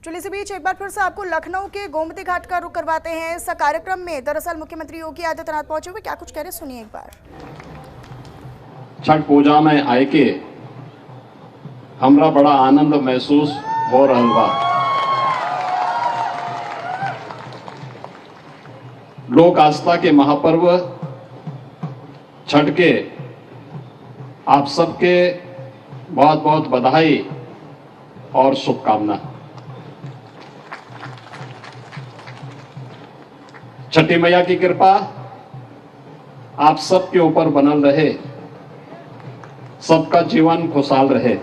चलिए इसी बीच एक बार फिर से आपको लखनऊ के गोमती घाट का रुख करवाते हैं। इस कार्यक्रम में दरअसल मुख्यमंत्री योगी आदित्यनाथ पहुंचे हुए, क्या कुछ कह रहे सुनिए एक बार। छठ पूजा में आए के हमरा बड़ा आनंद महसूस हो रहा बा। लोक आस्था के महापर्व छठ के आप सबके बहुत बहुत बधाई और शुभकामना। छठी मैया की कृपा आप सबके ऊपर बनल रहे, सबका जीवन खुशहाल रहे,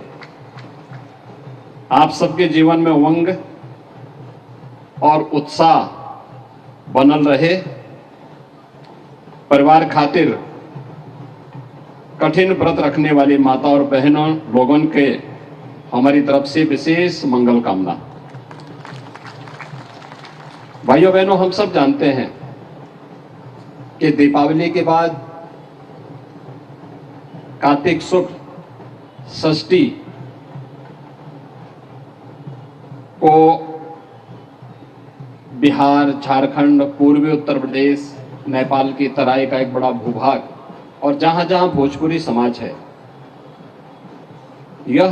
आप सबके जीवन में उमंग और उत्साह बनल रहे। परिवार खातिर कठिन व्रत रखने वाली माता और बहनों लोगों के हमारी तरफ से विशेष मंगल कामना। भाइयों बहनों, हम सब जानते हैं कि दीपावली के बाद कार्तिक शुक्ल षष्ठी को बिहार, झारखंड, पूर्वी उत्तर प्रदेश, नेपाल की तराई का एक बड़ा भूभाग और जहां जहां भोजपुरी समाज है, यह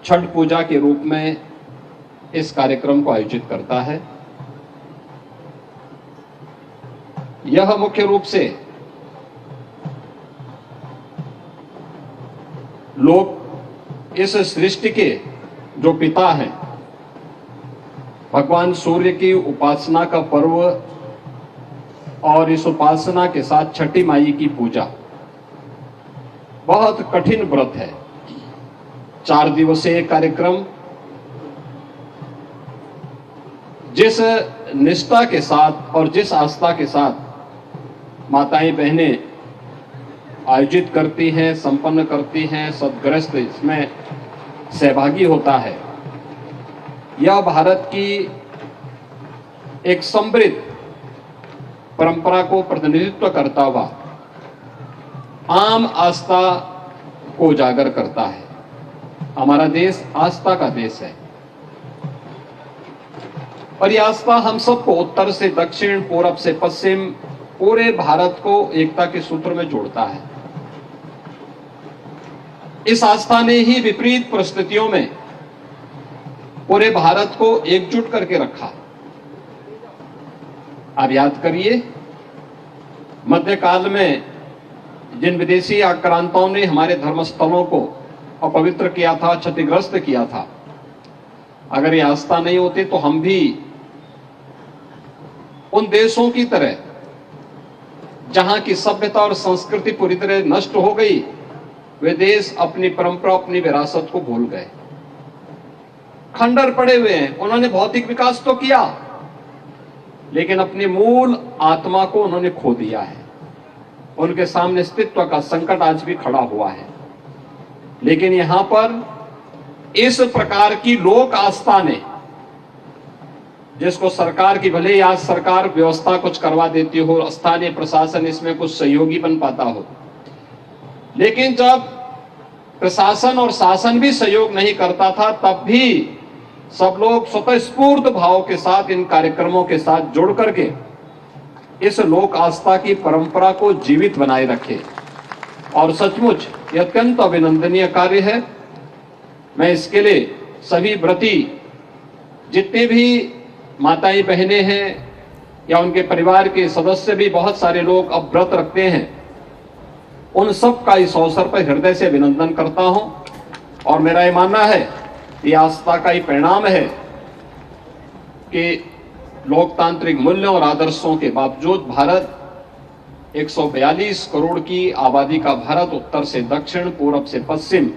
छठ पूजा के रूप में इस कार्यक्रम को आयोजित करता है। यह मुख्य रूप से लोग इस सृष्टि के जो पिता हैं, भगवान सूर्य की उपासना का पर्व और इस उपासना के साथ छठी माई की पूजा बहुत कठिन व्रत है। 4 दिवसीय कार्यक्रम जिस निष्ठा के साथ और जिस आस्था के साथ माताएं बहनें आयोजित करती हैं, संपन्न करती हैं, सदग्रस्त इसमें सहभागी होता है, यह भारत की एक समृद्ध परंपरा को प्रतिनिधित्व करता हुआ आम आस्था को उजागर करता है। हमारा देश आस्था का देश है और यह आस्था हम सबको उत्तर से दक्षिण, पूरब से पश्चिम, पूरे भारत को एकता के सूत्र में जोड़ता है। इस आस्था ने ही विपरीत परिस्थितियों में पूरे भारत को एकजुट करके रखा। आप याद करिए, मध्यकाल में जिन विदेशी आक्रांताओं ने हमारे धर्मस्थलों को अपवित्र किया था, क्षतिग्रस्त किया था, अगर ये आस्था नहीं होती तो हम भी उन देशों की तरह जहां की सभ्यता और संस्कृति पूरी तरह नष्ट हो गई, वे देश अपनी परंपरा, अपनी विरासत को भूल गए, खंडर पड़े हुए हैं। उन्होंने भौतिक विकास तो किया लेकिन अपनी मूल आत्मा को उन्होंने खो दिया है। उनके सामने अस्तित्व का संकट आज भी खड़ा हुआ है। लेकिन यहां पर इस प्रकार की लोक आस्था ने, जिसको सरकार की भले ही आज सरकार व्यवस्था कुछ करवा देती हो, स्थानीय प्रशासन इसमें कुछ सहयोगी बन पाता हो, लेकिन जब प्रशासन और शासन भी सहयोग नहीं करता था, तब भी सब लोग स्वतःस्फूर्त भाव के साथ इन कार्यक्रमों के साथ जुड़ करके इस लोक आस्था की परंपरा को जीवित बनाए रखे और सचमुच यह अत्यंत अभिनंदनीय कार्य है। मैं इसके लिए सभी व्रती, जितने भी माताएं बहनें हैं या उनके परिवार के सदस्य भी बहुत सारे लोग अब व्रत रखते हैं, उन सब का इस अवसर पर हृदय से अभिनंदन करता हूं। और मेरा यह मानना है, ये आस्था का ही परिणाम है कि लोकतांत्रिक मूल्यों और आदर्शों के बावजूद भारत 142 करोड़ की आबादी का भारत, उत्तर से दक्षिण, पूरब से पश्चिम,